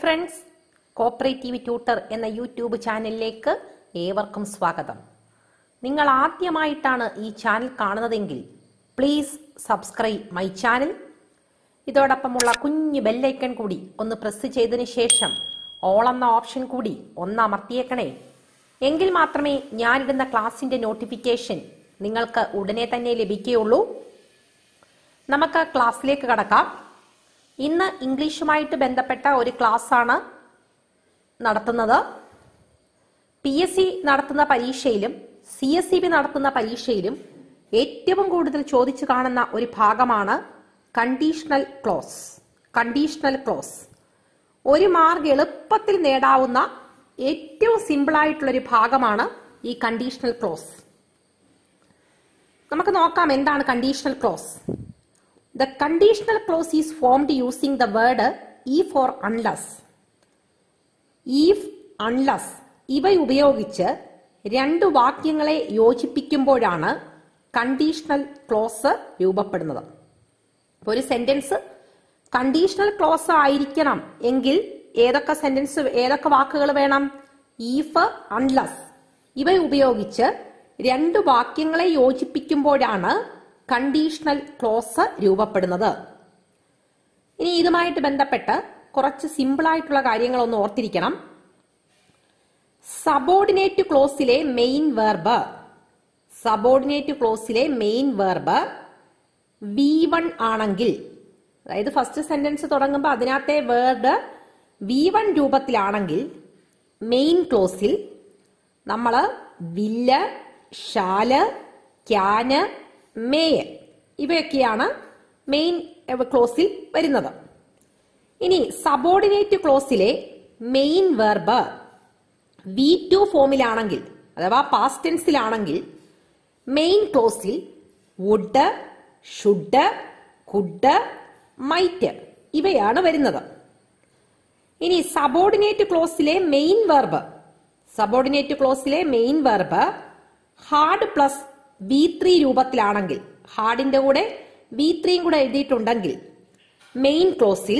Friends, cooperative tutor എന്ന YouTube ചാനലിലേക്ക് ഏവർക്കും സ്വാഗതം. നിങ്ങൾ ആദ്യമായിട്ടാണ് ഈ ചാനൽ കാണുന്നതെങ്കിൽ പ്ലീസ് സബ്സ്ക്രൈബ് മൈ ചാനൽ. ഇതോടൊപ്പമുള്ള കുഞ്ഞു ബെല്ലൈക്കൺ കൂടി ഒന്ന് പ്രസ് ചെയ്തതിനു ശേഷം ഓൾ എന്ന ഓപ്ഷൻ കൂടി ഒന്ന് അമർത്തിയേക്കണേ. എങ്കിൽ മാത്രമേ ഞാനിടുന്ന ക്ലാസിന്റെ നോട്ടിഫിക്കേഷൻ നിങ്ങൾക്ക് ഉടനെ തന്നെ ലഭിക്കുകയുള്ളൂ. നമുക്ക് ക്ലാസ്സിലേക്ക് കടക്കാം. ഇന്ന് ഇംഗ്ലീഷുമായിട്ട് ബന്ധപ്പെട്ട ഒരു ക്ലാസ് ആണ് നടത്തുന്നത്. PSC നടത്തുന്ന പരീക്ഷയിലും CSEB നടത്തുന്ന പരീക്ഷയിലും ഏറ്റവും കൂടുതൽ ചോദിച്ചു കാണുന്ന ഒരു ഭാഗമാണ് കണ്ടീഷണൽ ക്ലോസ്. കണ്ടീഷണൽ ക്ലോസ് ഒരു മാർക്ക് എളുപ്പത്തിൽ നേടാവുന്ന ഏറ്റവും സിമ്പിൾ ആയിട്ടുള്ളൊരു ഭാഗമാണ് ഈ കണ്ടീഷണൽ ക്ലോസ്. നമുക്ക് നോക്കാം എന്താണ് conditional clause. The conditional clause is formed using the word if or unless. If, unless ഇവ ഉപയോഗിച്ച് രണ്ട് വാക്യങ്ങളെ യോജിപ്പിക്കുമ്പോഴാണ് കണ്ടീഷണൽ ക്ലോസ് രൂപപ്പെടുന്നത്. ഒരു സെന്റൻസ് കണ്ടീഷണൽ ക്ലോസ് ആയിരിക്കണം എങ്കിൽ ഏതൊക്കെ വാക്കുകൾ വേണം? if, unless ഇവ ഉപയോഗിച്ച് രണ്ട് വാക്യങ്ങളെ യോജിപ്പിക്കുമ്പോഴാണ് കണ്ടീഷണൽ ക്ലോസ് രൂപപ്പെടുന്നത്. ഇനി ഇതുമായിട്ട് ബന്ധപ്പെട്ട് കുറച്ച് സിമ്പിൾ ആയിട്ടുള്ള കാര്യങ്ങൾ ഒന്ന് ഓർത്തിരിക്കണം. സബോർഡിനേറ്റ് ക്ലോസിലെ മെയിൻ വെർബ് V1 ആണെങ്കിൽ, അതായത് ഫസ്റ്റ് സെന്റൻസ് തുടങ്ങുമ്പോൾ അതിനകത്തെ വേർഡ് V1 രൂപത്തിലാണെങ്കിൽ മെയിൻ ക്ലോസിൽ നമ്മൾ വില്ല്, ഷാല്, ക്യാന്, മേയർ ഇവയൊക്കെയാണ് മെയിൻ ക്ലോസിൽ വരുന്നത്. ഇനി സബോർഡിനേറ്റ് ക്ലോസിലെ മെയിൻ വെർബ് V2 ഫോമിലാണെങ്കിൽ, അഥവാ പാസ്റ്റ് ടെൻസിലാണെങ്കിൽ മെയിൻ ക്ലോസിൽ വുഡ്, ഷുഡ്, കുഡ്, മൈറ്റ് ഇവയാണ് വരുന്നത്. ഇനി സബോർഡിനേറ്റ് ക്ലോസിലെ main verb had plus V3 രൂപത്തിലാണെങ്കിൽ, ഹാർഡിന്റെ കൂടെ V3 കൂടെ എഴുതിയിട്ടുണ്ടെങ്കിൽ മെയിൻ ക്ലോസിൽ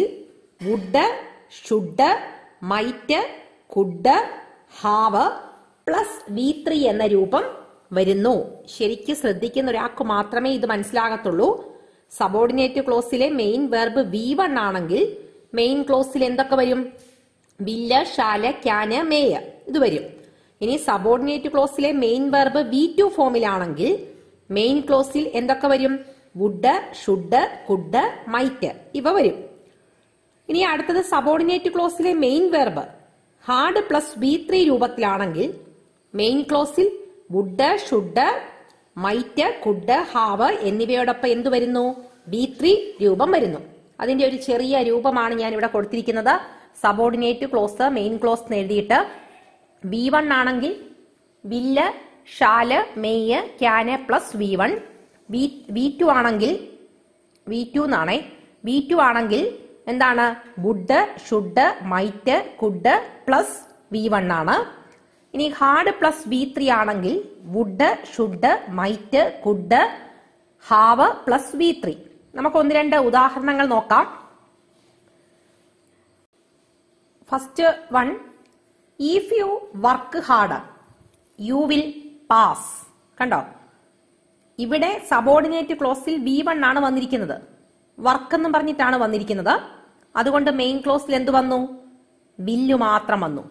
would, should, might, could, have plus V3 എന്ന രൂപം വരുന്നു. ശരിക്കും ശ്രദ്ധിക്കുന്ന ഒരാൾക്ക് മാത്രമേ ഇത് മനസ്സിലാകത്തുള്ളൂ. സബോർഡിനേറ്റ് ക്ലോസിലെ മെയിൻ വെർബ് V1 ആണെങ്കിൽ മെയിൻ ക്ലോസിൽ എന്തൊക്കെ വരും? വില്ല്, ഷാല്, ക്യാന്, മേയർ ഇത് വരും. ഇനി സബോർഡിനേറ്റ് ക്ലോസിലെ മെയിൻ വെർബ് V2 ഫോമിലാണെങ്കിൽ മെയിൻ ക്ലോസിൽ എന്തൊക്കെ വരും? വുഡ്, ഷുഡ്, കുഡ്, മൈറ്റ് ഇവ വരും. ഇനി അടുത്തത് സബോർഡിനേറ്റ് ക്ലോസിലെ main verb had plus V3 രൂപത്തിലാണെങ്കിൽ മെയിൻ ക്ലോസിൽ would, should, might, could, have എന്നിവയോടൊപ്പം എന്ത് വരുന്നു? V3 രൂപം വരുന്നു. അതിന്റെ ഒരു ചെറിയ രൂപമാണ് ഞാൻ ഇവിടെ കൊടുത്തിരിക്കുന്നത്. സബോർഡിനേറ്റ് ക്ലോസ് മെയിൻ ക്ലോസ് എഴുതിയിട്ട് V1 ആണെങ്കിൽ വില്ല്, shall, May, can plus V1. V2 ആണെങ്കിൽ എന്താണ്? Would, should, might, could plus V1 ആണ്. ഇനി ഹാർഡ് പ്ലസ് V3 ആണെങ്കിൽ would, should, might, could, have plus V3. നമുക്ക് ഒന്ന് രണ്ട് ഉദാഹരണങ്ങൾ നോക്കാം. First one, if you work hard you will pass. കണ്ടോ, ഇവിടെ സബോർഡിനേറ്റ് ക്ലോസിൽ V1 ആണ് വന്നിരിക്കുന്നത്, വർക്ക് എന്ന് പറഞ്ഞിട്ടാണ് വന്നിരിക്കുന്നത്. അതുകൊണ്ട് മെയിൻ ക്ലോസിൽ എന്ത് വന്നു? വില്ല് മാത്രം വന്നു,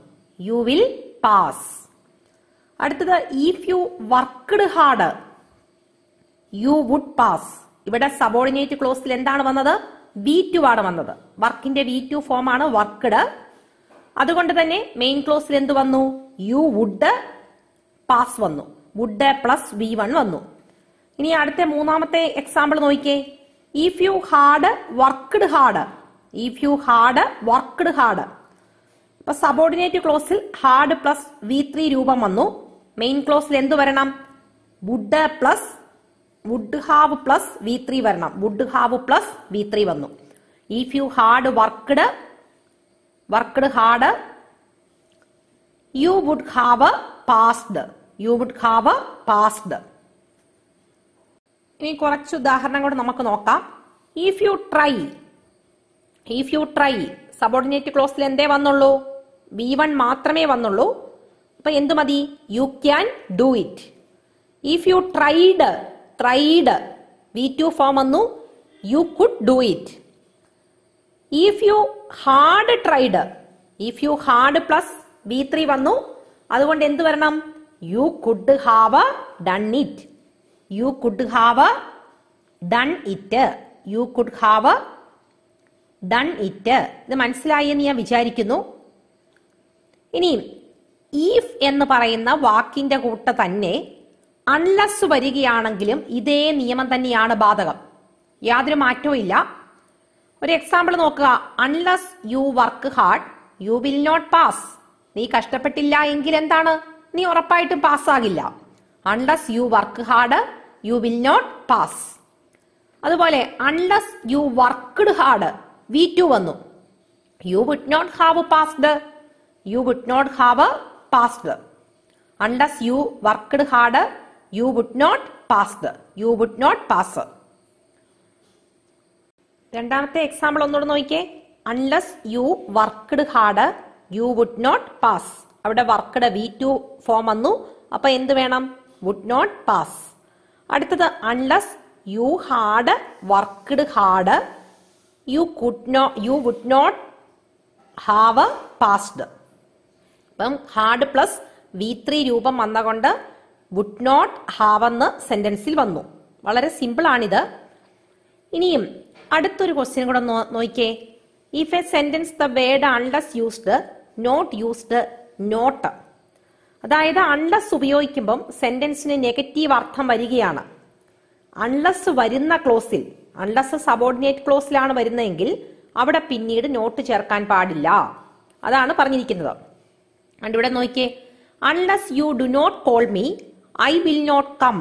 യു വിൽ പാസ്. അടുത്തത് if you worked hard you would pass. ഇവിടെ സബോർഡിനേറ്റ് ക്ലോസിൽ എന്താണ് വന്നത്? V2 ആണ് വന്നത്. വർക്കിന്റെ V2 ഫോം ആണ് വർക്ക്ഡ്. അതുകൊണ്ട് തന്നെ മെയിൻ ക്ലോസിൽ എന്ത് വന്നു? യു വുഡ് പാസ് വന്നു, വുഡ് പ്ലസ് V1 വന്നു. ഇനി അടുത്ത മൂന്നാമത്തെ എക്സാമ്പിൾ നോക്കിക്കേ. If you had worked hard. ഇപ്പൊ സബോർഡിനേറ്റ് ക്ലോസിൽ ഹാർഡ് പ്ലസ് V3 രൂപം വന്നു. മെയിൻ ക്ലോസിൽ എന്ത് വരണം? വുഡ് ഹാവ് പ്ലസ് V3 വരണം. വുഡ് ഹാവ് പ്ലസ് V3 വന്നു. If you had worked hard you would have passed. ഇനി കുറച്ച് ഉദാഹരണം കൂടെ നമുക്ക് നോക്കാം. if you try സബോർഡിനേറ്റ് ക്ലോസിൽ എന്തേ വന്നുള്ളൂ? V1 മാത്രമേ വന്നുള്ളൂ. അപ്പൊ എന്തു മതി? You can do it. If you tried V2 form വന്നു, you could do it. If you had plus V3 വന്നു, അതുകൊണ്ട് എന്ത് വരണം? You could have done it. You could have done it. You could have done it. ഇത് മനസ്സിലായി എന്ന് ഞാൻ വിചാരിക്കുന്നു. ഇനി ഈഫ് എന്ന് പറയുന്ന വാക്കിന്റെ കൂട്ട തന്നെ അൺലെസ് വരികയാണെങ്കിലും ഇതേ നിയമം തന്നെയാണ് ബാധകം. യാതൊരു മാറ്റവും ഇല്ല. ഒരു എക്സാമ്പിൾ നോക്കുക. Unless you work hard you will not pass. നീ കഷ്ടപ്പെട്ടില്ല എങ്കിൽ എന്താണ്? നീ ഉറപ്പായിട്ടും പാസ്സാകില്ല. Unless you work hard you will not pass. അതുപോലെ unless you worked hard V2 വന്നു, you would not have passed. You would not have passed. Unless you worked hard you would not passed. You would not pass. രണ്ടാമത്തെ example ഒന്നുകൂടെ നോക്കിയേ. Unless you worked hard you would not pass. അവിടെ worked V2 form വന്നു, അപ്പൊ എന്ത് വേണം? Would not pass. അടുത്തത് unless you had worked hard you would not have passed. അപ്പം ഹാർഡ് പ്ലസ് V3 രൂപം വന്നുകൊണ്ട് വുഡ് നോട്ട് ഹാവ് എന്ന് സെന്റൻസിൽ വന്നു. വളരെ സിമ്പിൾ ആണിത്. ഇനിയും അടുത്തൊരു ക്വസ്റ്റ്യൻ കൂടെ നോക്കിയേ. If a sentence the word unless used not used not. അതായത് അൺലെസ് ഉപയോഗിക്കുമ്പം സെന്റൻസിന് നെഗറ്റീവ് അർത്ഥം വരികയാണ്. അൺലെസ് വരുന്ന ക്ലോസിൽ, അൺലെസ് സബോർഡിനേറ്റ് ക്ലോസിലാണ് വരുന്നതെങ്കിൽ അവിടെ പിന്നീട് നോട്ട് ചേർക്കാൻ പാടില്ല. അതാണ് പറഞ്ഞിരിക്കുന്നത്. and ഇവിടെ നോക്കിയേ. Unless you do not call me I will not come.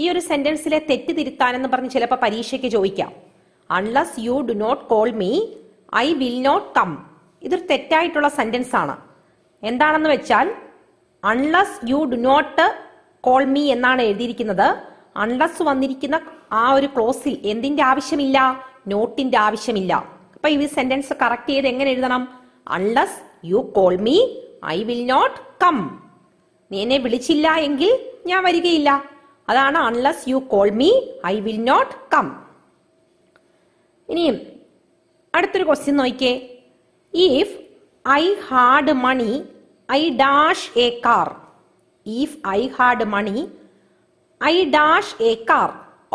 ഈ ഒരു സെന്റൻസിലെ തെറ്റ് തിരുത്താനെന്ന് പറഞ്ഞ് ചിലപ്പോൾ പരീക്ഷയ്ക്ക് ചോദിക്കാം. Unless you do not call me I will not come. ഇതൊരു തെറ്റായിട്ടുള്ള സെന്റൻസ് ആണ്. എന്താണെന്ന് വെച്ചാൽ unless you do not call me എന്നാണ് എഴുതിയിരിക്കുന്നത്. അൺലെസ് വന്നിരിക്കുന്ന ആ ഒരു ക്ലോസിൽ എന്തിന്റെ ആവശ്യമില്ല? നോട്ടിന്റെ ആവശ്യമില്ല. അപ്പൊ ഈ സെന്റൻസ് കറക്റ്റ് ചെയ്ത് എങ്ങനെ എഴുതണം? Unless you call me I will not come. നീ എന്നെ വിളിച്ചില്ല എങ്കിൽ ഞാൻ വരികയില്ല. അതാണ് unless you call me I will not come. ഇനിയും അടുത്തൊരു ക്വസ്റ്റ്യൻ നോക്കിയേ. If I had money I dash a car. If I had money I dash a car.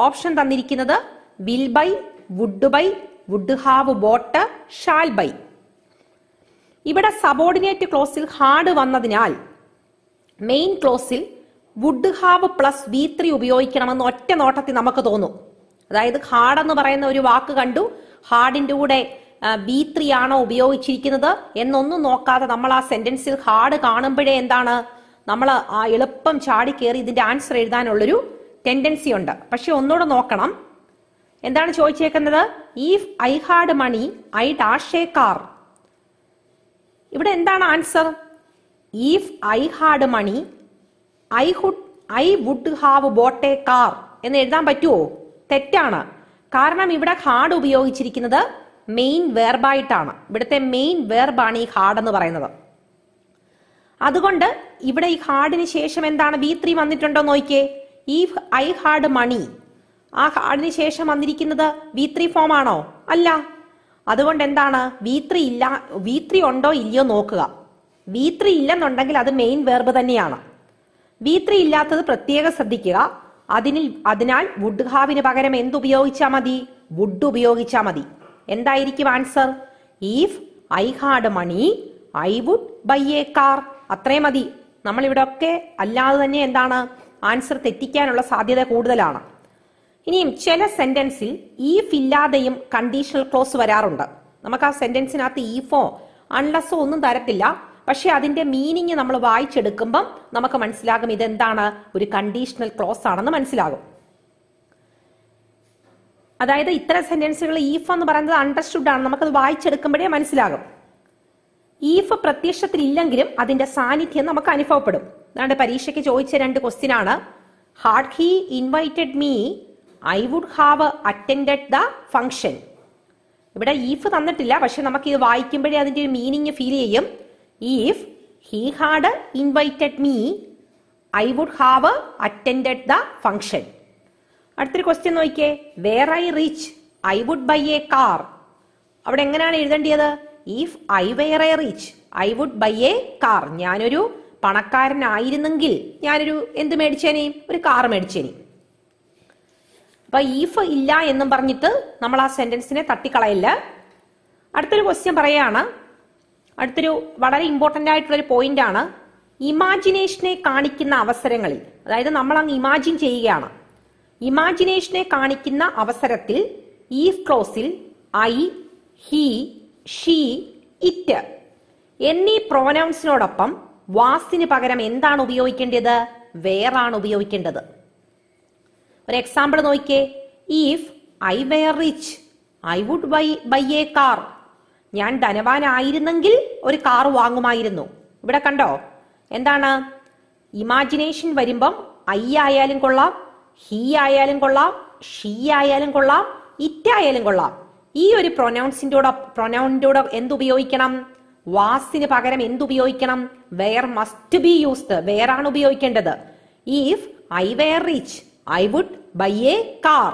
Option തന്നിരിക്കുന്നത് will buy, would buy, would have bought, shall buy. ഇവിടെ subordinate ക്ലോസിൽ had വന്നതിനാൽ main ക്ലോസിൽ would have plus V3 ഉപയോഗിക്കണമെന്ന് ഒറ്റ നോട്ടത്തിൽ നമുക്ക് തോന്നും. അതായത് ഹാർഡ് എന്ന് പറയുന്ന ഒരു വാക്ക് കണ്ടു, ഹാർഡിന്റെ കൂടെ V3 ആണോ ഉപയോഗിച്ചിരിക്കുന്നത് എന്നൊന്നും നോക്കാതെ നമ്മൾ ആ സെന്റൻസിൽ ഹാർഡ് കാണുമ്പോഴേ എന്താണ്, നമ്മൾ ആ എളുപ്പം ചാടി കയറി ഇതിന്റെ ആൻസർ എഴുതാനുള്ളൊരു ടെൻഡൻസി ഉണ്ട്. പക്ഷെ ഒന്നുകൂടെ നോക്കണം. എന്താണ് ചോദിച്ചേക്കുന്നത്? If I had money I dash a car. ഇവിടെ എന്താണ് answer? If I had money I would have bought a car എന്ന് എഴുതാൻ പറ്റുമോ? തെറ്റാണ്. കാരണം ഇവിടെ ഹാർഡ് ഉപയോഗിച്ചിരിക്കുന്നത് മെയിൻ വെർബായിട്ടാണ്. ഇവിടുത്തെ മെയിൻ വെർബാണ് ഈ ഹാർഡ് എന്ന് പറയുന്നത്. അതുകൊണ്ട് ഇവിടെ ഈ ഹാർഡിന് ശേഷം എന്താണ് V3 വന്നിട്ടുണ്ടോ നോക്കിയേ. ഇഫ് ഐ ഹാഡ് മണി, ആ ഹാർഡിന് ശേഷം വന്നിരിക്കുന്നത് V3 ഫോം ആണോ? അല്ല. അതുകൊണ്ട് എന്താണ് V3 ഉണ്ടോ ഇല്ലയോ നോക്കുക. V3 ഇല്ലെന്നുണ്ടെങ്കിൽ അത് മെയിൻ വെർബ് തന്നെയാണ്. V3 ഇല്ലാത്തത് പ്രത്യേകം ശ്രദ്ധിക്കുക. അതിനാൽ വുഡ് ഹാവിന് പകരം എന്തുപയോഗിച്ചാൽ മതി? വുഡ് ഉപയോഗിച്ചാൽ മതി. എന്തായിരിക്കും answer? If I had money I would buy a car. അത്രേ മതി. നമ്മൾ ഇവിടെ ഒക്കെ അല്ലാതെ തന്നെ എന്താണ് ആൻസർ തെറ്റിക്കാനുള്ള സാധ്യത കൂടുതലാണ്. ഇനിയും ചില സെന്റൻസിൽ ഈഫ് ഇല്ലാതെയും കണ്ടീഷണൽ ക്ലോസ് വരാറുണ്ട്. നമുക്ക് ആ സെന്റൻസിനകത്ത് ഈഫോ അൺലെസ്സോ ഒന്നും തരത്തില്ല. പക്ഷെ അതിന്റെ മീനിങ് നമ്മൾ വായിച്ചെടുക്കുമ്പം നമുക്ക് മനസ്സിലാകും ഇതെന്താണ്, ഒരു കണ്ടീഷണൽ ക്ലോസ് ആണെന്ന് മനസ്സിലാകും. അതായത് ഇത്തരം സെന്റൻസുകൾ ഈഫ് എന്ന് പറയുന്നത് അണ്ടർസ്റ്റുഡ് ആണ്, നമുക്കത് വായിച്ചെടുക്കുമ്പോഴേ മനസ്സിലാകും. ഈഫ് പ്രത്യക്ഷത്തിൽ ഇല്ലെങ്കിലും അതിന്റെ സാന്നിധ്യം നമുക്ക് അനുഭവപ്പെടും. അതാണ്ട് പരീക്ഷയ്ക്ക് ചോദിച്ച 2 ക്വസ്റ്റ്യൻ ആണ്. Had he invited me I would have attended the function. ഇവിടെ ഈഫ് തന്നിട്ടില്ല, പക്ഷെ നമുക്ക് ഇത് വായിക്കുമ്പോഴേ അതിന്റെ ഒരു മീനിങ് ഫീൽ ചെയ്യും. If he had invited me I would have attended the function. അടുത്തൊരു ക്വസ്റ്റ്യൻ നോക്കിയേ. Were I rich I would buy a car. അവിടെ എങ്ങനെയാണ് എഴുതേണ്ടത്? If I were a rich I would buy a car. ഞാനൊരു പണക്കാരനായിരുന്നെങ്കിൽ ഞാനൊരു എന്ത് മേടിച്ചേനെ? ഒരു കാർ മേടിച്ചേനെ. അപ്പൊ ഈഫ് ഇല്ല എന്നും പറഞ്ഞിട്ട് നമ്മൾ ആ സെന്റൻസിനെ തട്ടിക്കളയില്ല. അടുത്തൊരു ക്വസ്റ്റ്യൻ പറയാണ്. അടുത്തൊരു വളരെ ഇമ്പോർട്ടന്റ് ആയിട്ടുള്ള ഒരു പോയിന്റ് ആണ്. ഇമാജിനേഷനെ കാണിക്കുന്ന അവസരങ്ങളിൽ, അതായത് നമ്മൾ അങ്ങ് ഇമാജിൻ ചെയ്യുകയാണ്. ഇമാജിനേഷനെ കാണിക്കുന്ന അവസരത്തിൽ ഈഫ് ക്ലോസിൽ ഐ, ഹി, ഷീ, ഇറ്റ് എന്നീ പ്രോനൗൺസിനോടൊപ്പം വാസിന് പകരം എന്താണ് ഉപയോഗിക്കേണ്ടത്? വേറാണ് ഉപയോഗിക്കേണ്ടത്. ഒരു എക്സാമ്പിൾ നോക്കിയേ. If I were rich I would buy a car. ഞാൻ ധനവാനായിരുന്നെങ്കിൽ ഒരു കാർ വാങ്ങുമായിരുന്നു. ഇവിടെ കണ്ടോ എന്താണ്? ഇമാജിനേഷൻ വരുമ്പം ഐ ആയാലും കൊള്ളാം, ഹി ആയാലും കൊള്ളാം, ഷീ ആയാലും കൊള്ളാം, ഇറ്റ് ആയാലും കൊള്ളാം. ഈ ഒരു പ്രൊനൗണിന്റെ എന്തുപയോഗിക്കണം? വാസിന് പകരം എന്തുപയോഗിക്കണം? Were must be used. വെയറാണ് ഉപയോഗിക്കേണ്ടത്. If I were rich I would buy a car.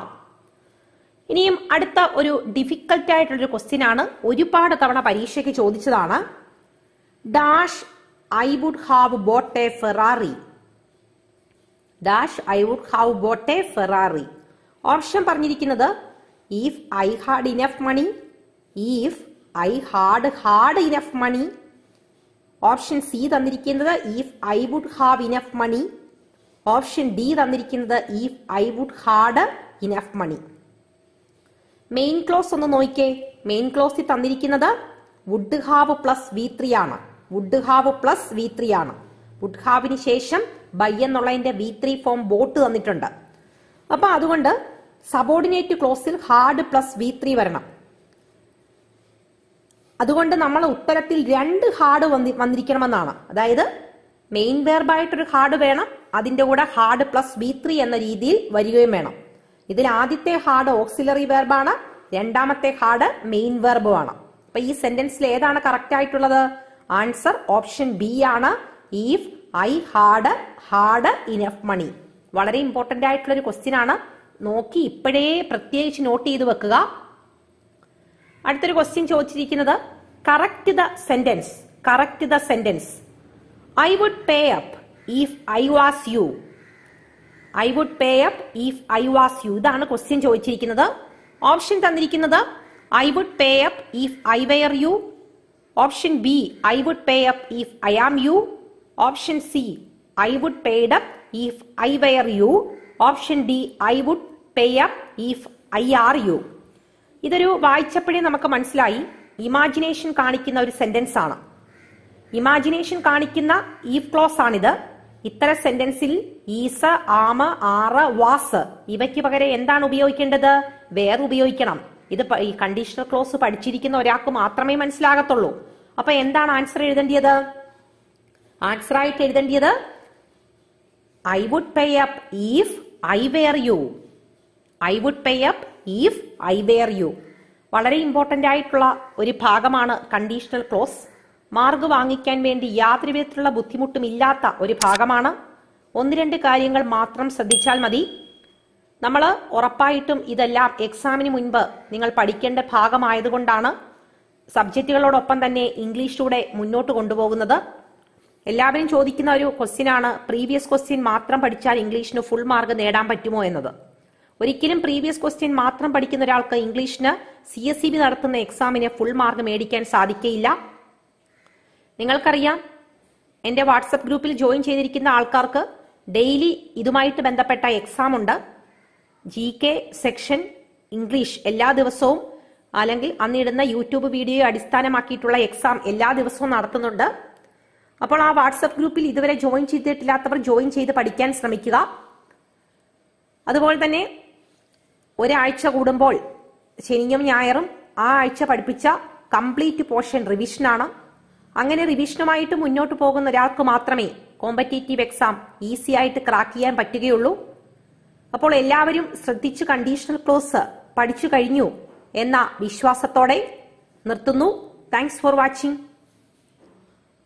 ഇനിയും അടുത്ത ഒരു ഡിഫിക്കൽട്ട് ആയിട്ടുള്ളൊരു ക്വസ്റ്റ്യൻ ആണ്. ഒരുപാട് തവണ പരീക്ഷയ്ക്ക് ചോദിച്ചതാണ്. Dash I would have bought a Ferrari. Dash I would have bought a Ferrari. Option പറഞ്ഞിരിക്കുന്നത് if I had enough money, if I had enough money. Option C തന്നിരിക്കുന്നത് if I would have enough money. Option D തന്നിരിക്കുന്നത് if I would had enough money. Main clause ഒന്ന് നോക്കിയേ. Main ക്ലോസിൽ തന്നിരിക്കുന്നത് would have plus V3 ആണ്. Would have plus V3 ആണ്. Would ഹാവിന് ശേഷം by എന്നുള്ളതിന്റെ V3 form boat തന്നിട്ടുണ്ട്. അപ്പൊ അതുകൊണ്ട് സബോർഡിനേറ്റ് ക്ലോസിൽ ഹാഡ് പ്ലസ് V3 വരണം. അതുകൊണ്ട് നമ്മൾ ഉത്തരത്തിൽ 2 ഹാഡ് വന്നിരിക്കണമെന്നാണ്. അതായത് മെയിൻ വെർബായിട്ടൊരു ഹാഡ് വേണം, അതിന്റെ കൂടെ ഹാഡ് പ്ലസ് V3 എന്ന രീതിയിൽ വരികയും വേണം. ഇതിൽ ആദ്യത്തെ ഹാഡ് ഓക്സിലറി വെർബാണ്, രണ്ടാമത്തെ ഹാഡ് മെയിൻ വെർബുമാണ്. അപ്പൊ ഈ സെന്റൻസിൽ ഏതാണ് കറക്റ്റ് ആയിട്ടുള്ളത്? ആൻസർ ഓപ്ഷൻ ബി ആണ്. If I had enough money. വളരെ ഇമ്പോർട്ടന്റ് ആയിട്ടുള്ള ഒരു ക്വസ്റ്റ്യൻ ആണ്. നോക്കി ഇപ്പോഴേ പ്രത്യേകിച്ച് നോട്ട് ചെയ്ത് വെക്കുക. അടുത്തൊരു ക്വസ്റ്റ്യൻ ചോദിച്ചിരിക്കുന്നത് correct the sentence. Correct the sentence. I would pay up if I was you. I would pay up if I was you. ഇതാണ് ക്വസ്റ്റ്യൻ ചോദിച്ചിരിക്കുന്നത്. ഓപ്ഷൻ തന്നിരിക്കുന്നത് I would pay up if I were you. Option B I would pay up if I am you. Option C I would paid up if I were you. Option D I would pay up if I are you. ഇതൊരു വായിച്ചപ്പോഴേ നമുക്ക് മനസ്സിലായി imagination കാണിക്കുന്ന ഒരു sentence ആണ്. Imagination കാണിക്കുന്ന if close ആണിത്. ഇത്തരം സെന്റൻസിൽ is, ആമ്, ആറ്, വാസ് ഇവയ്ക്ക് പകരം എന്താണ് ഉപയോഗിക്കേണ്ടത്? വേർ ഉപയോഗിക്കണം. ഇത് ഈ കണ്ടീഷണൽ ക്ലോസ് പഠിച്ചിരിക്കുന്ന ഒരാൾക്ക് മാത്രമേ മനസ്സിലാകത്തുള്ളൂ. അപ്പൊ എന്താണ് ആൻസർ എഴുതേണ്ടത്? ആൻസർ ആയിട്ട് എഴുതേണ്ടത് I would pay up if I were you. I would pay up if I were you. വളരെ ഇമ്പോർട്ടന്റ് ആയിട്ടുള്ള ഒരു ഭാഗമാണ് കണ്ടീഷണൽ ക്ലോസ്. മാർക്ക് വാങ്ങിക്കാൻ വേണ്ടി യാതൊരു വിധത്തിലുള്ള ബുദ്ധിമുട്ടും ഇല്ലാത്ത ഒരു ഭാഗമാണ്. 1-2 കാര്യങ്ങൾ മാത്രം ശ്രദ്ധിച്ചാൽ മതി. നമ്മൾ ഉറപ്പായിട്ടും ഇതെല്ലാം എക്സാമിന് മുൻപ് നിങ്ങൾ പഠിക്കേണ്ട ഭാഗമായതുകൊണ്ടാണ് സബ്ജക്റ്റുകളോടൊപ്പം തന്നെ ഇംഗ്ലീഷിലൂടെ മുന്നോട്ട് കൊണ്ടുപോകുന്നത്. എല്ലാവരും ചോദിക്കുന്ന ഒരു ക്വസ്റ്റ്യൻ ആണ്, പ്രീവിയസ് ക്വസ്റ്റ്യൻ മാത്രം പഠിച്ചാൽ ഇംഗ്ലീഷിന് ഫുൾ മാർക്ക് നേടാൻ പറ്റുമോ എന്നത്. ഒരിക്കലും പ്രീവിയസ് ക്വസ്റ്റ്യൻ മാത്രം പഠിക്കുന്ന ഒരാൾക്ക് ഇംഗ്ലീഷിന് CSEB നടത്തുന്ന എക്സാമിന് ഫുൾ മാർക്ക് മേടിക്കാൻ സാധിക്കയില്ല. നിങ്ങൾക്കറിയാം, എന്റെ വാട്സപ്പ് ഗ്രൂപ്പിൽ ജോയിൻ ചെയ്തിരിക്കുന്ന ആൾക്കാർക്ക് ഡെയിലി ഇതുമായിട്ട് ബന്ധപ്പെട്ട എക്സാം ഉണ്ട്. GK സെക്ഷൻ ഇംഗ്ലീഷ് എല്ലാ ദിവസവും, അല്ലെങ്കിൽ അന്നിടുന്ന യൂട്യൂബ് വീഡിയോ അടിസ്ഥാനമാക്കിയിട്ടുള്ള എക്സാം എല്ലാ ദിവസവും നടത്തുന്നുണ്ട്. അപ്പോൾ ആ വാട്സപ്പ് ഗ്രൂപ്പിൽ ഇതുവരെ ജോയിൻ ചെയ്തിട്ടില്ലാത്തവർ ജോയിൻ ചെയ്ത് പഠിക്കാൻ ശ്രമിക്കുക. അതുപോലെ തന്നെ ഒരാഴ്ച കൂടുമ്പോൾ ശനിയും ഞായറും ആ ആഴ്ച പഠിപ്പിച്ച കംപ്ലീറ്റ് പോർഷൻ റിവിഷനാണ്. അങ്ങനെ റിവിഷനുമായിട്ട് മുന്നോട്ട് പോകുന്ന ഒരാൾക്ക് മാത്രമേ കോമ്പറ്റേറ്റീവ് എക്സാം ഈസി ആയിട്ട് ക്രാക്ക് ചെയ്യാൻ പറ്റുകയുള്ളൂ. അപ്പോൾ എല്ലാവരും ശ്രദ്ധിച്ച് കണ്ടീഷണൽ ക്ലോസ് പഠിച്ചു കഴിഞ്ഞു എന്ന വിശ്വാസത്തോടെ നിർത്തുന്നു. Thanks for watching.